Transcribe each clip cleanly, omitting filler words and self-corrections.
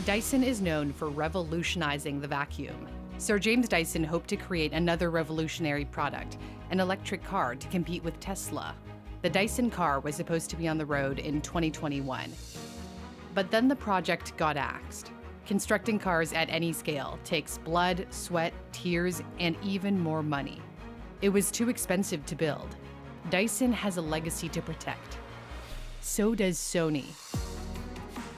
Dyson is known for revolutionizing the vacuum. Sir James Dyson hoped to create another revolutionary product, an electric car to compete with Tesla. The Dyson car was supposed to be on the road in 2021. But then the project got axed. Constructing cars at any scale takes blood, sweat, tears, and even more money. It was too expensive to build. Dyson has a legacy to protect. So does Sony.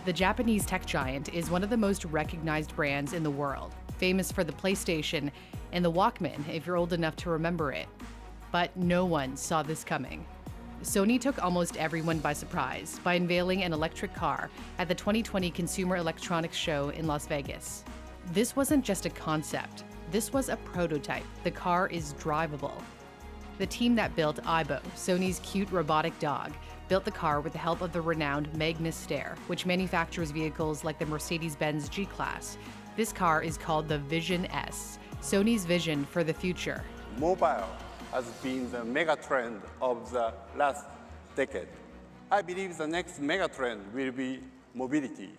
The Japanese tech giant is one of the most recognized brands in the world, famous for the PlayStation and the Walkman if you're old enough to remember it. But no one saw this coming. Sony took almost everyone by surprise by unveiling an electric car at the 2020 Consumer Electronics Show in Las Vegas. This wasn't just a concept, this was a prototype. The car is drivable. The team that built Aibo, Sony's cute robotic dog, built the car with the help of the renowned Magna Steyr, which manufactures vehicles like the Mercedes-Benz G-Class. This car is called the Vision S, Sony's vision for the future. Mobile has been the mega trend of the last decade. I believe the next mega trend will be mobility.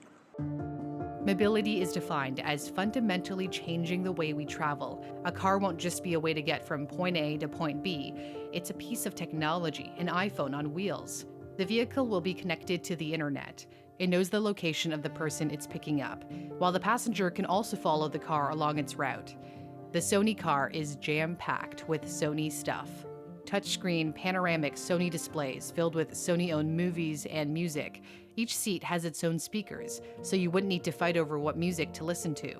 Mobility is defined as fundamentally changing the way we travel. A car won't just be a way to get from point A to point B. It's a piece of technology, an iPhone on wheels. The vehicle will be connected to the internet. It knows the location of the person it's picking up, while the passenger can also follow the car along its route. The Sony car is jam-packed with Sony stuff. Touchscreen, panoramic Sony displays filled with Sony-owned movies and music. Each seat has its own speakers, so you wouldn't need to fight over what music to listen to.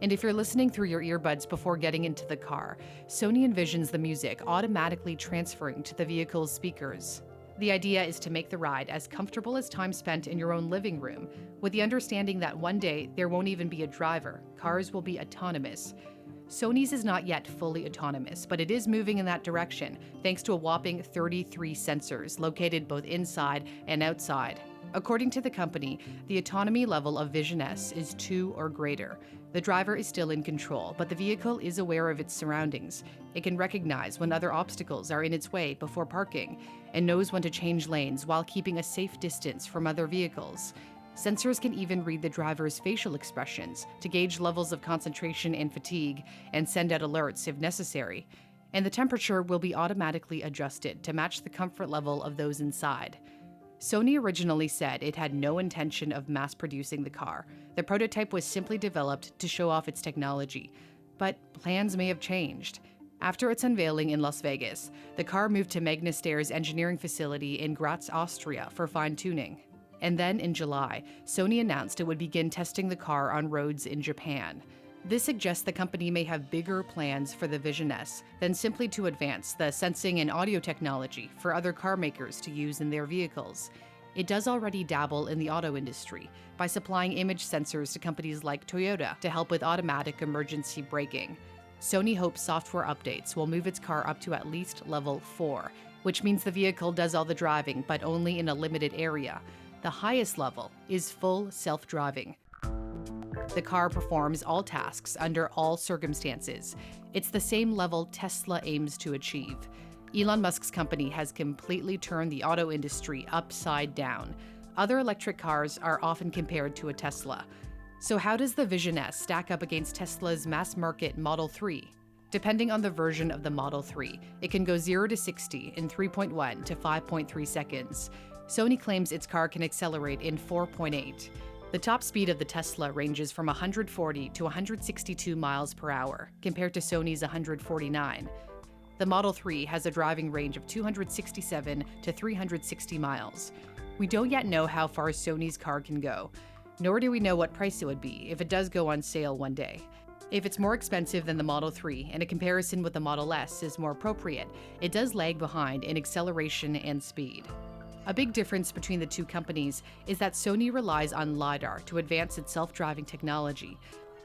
And if you're listening through your earbuds before getting into the car, Sony envisions the music automatically transferring to the vehicle's speakers. The idea is to make the ride as comfortable as time spent in your own living room, with the understanding that one day there won't even be a driver. Cars will be autonomous. Sony's is not yet fully autonomous, but it is moving in that direction, thanks to a whopping 33 sensors located both inside and outside. According to the company, the autonomy level of Vision S is 2 or greater. The driver is still in control, but the vehicle is aware of its surroundings. It can recognize when other obstacles are in its way before parking, and knows when to change lanes while keeping a safe distance from other vehicles. Sensors can even read the driver's facial expressions to gauge levels of concentration and fatigue and send out alerts if necessary. And the temperature will be automatically adjusted to match the comfort level of those inside. Sony originally said it had no intention of mass-producing the car. The prototype was simply developed to show off its technology. But plans may have changed. After its unveiling in Las Vegas, the car moved to Magna Steyr's engineering facility in Graz, Austria for fine-tuning. And then in July, Sony announced it would begin testing the car on roads in Japan. This suggests the company may have bigger plans for the Vision S than simply to advance the sensing and audio technology for other car makers to use in their vehicles. It does already dabble in the auto industry by supplying image sensors to companies like Toyota to help with automatic emergency braking. Sony hopes software updates will move its car up to at least level 4, which means the vehicle does all the driving, but only in a limited area. The highest level is full self-driving. The car performs all tasks under all circumstances. It's the same level Tesla aims to achieve. Elon Musk's company has completely turned the auto industry upside down. Other electric cars are often compared to a Tesla. So how does the Vision S stack up against Tesla's mass-market Model 3? Depending on the version of the Model 3, it can go 0 to 60 in 3.1 to 5.3 seconds. Sony claims its car can accelerate in 4.8. The top speed of the Tesla ranges from 140 to 162 miles per hour, compared to Sony's 149. The Model 3 has a driving range of 267 to 360 miles. We don't yet know how far Sony's car can go, nor do we know what price it would be if it does go on sale one day. If it's more expensive than the Model 3 and a comparison with the Model S is more appropriate, it does lag behind in acceleration and speed. A big difference between the two companies is that Sony relies on LiDAR to advance its self-driving technology.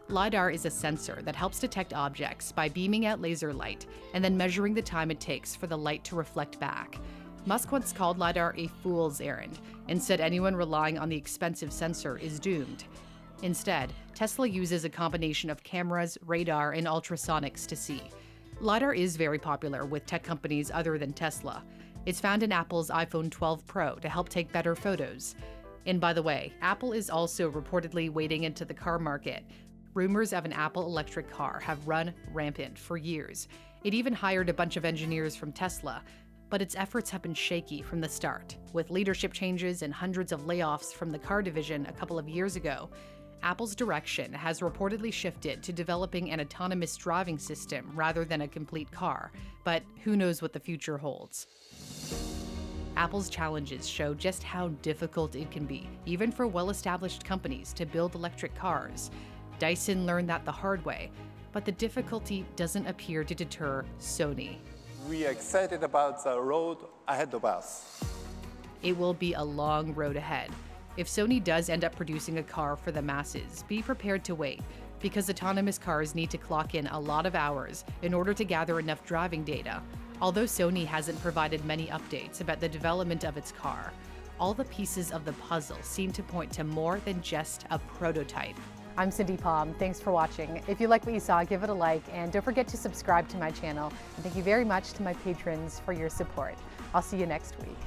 LiDAR is a sensor that helps detect objects by beaming out laser light and then measuring the time it takes for the light to reflect back. Musk once called LiDAR a fool's errand and said anyone relying on the expensive sensor is doomed. Instead, Tesla uses a combination of cameras, radar, and ultrasonics to see. LiDAR is very popular with tech companies other than Tesla. It's found in Apple's iPhone 12 Pro to help take better photos. And by the way, Apple is also reportedly wading into the car market. Rumors of an Apple electric car have run rampant for years. It even hired a bunch of engineers from Tesla, but its efforts have been shaky from the start. With leadership changes and hundreds of layoffs from the car division a couple of years ago, Apple's direction has reportedly shifted to developing an autonomous driving system rather than a complete car, but who knows what the future holds. Apple's challenges show just how difficult it can be, even for well-established companies, to build electric cars. Dyson learned that the hard way, but the difficulty doesn't appear to deter Sony. We are excited about the road ahead of us. It will be a long road ahead. If Sony does end up producing a car for the masses, be prepared to wait, because autonomous cars need to clock in a lot of hours in order to gather enough driving data. Although Sony hasn't provided many updates about the development of its car, all the pieces of the puzzle seem to point to more than just a prototype. I'm Cindy Palm. Thanks for watching. If you like what you saw, give it a like, and don't forget to subscribe to my channel. And thank you very much to my patrons for your support. I'll see you next week.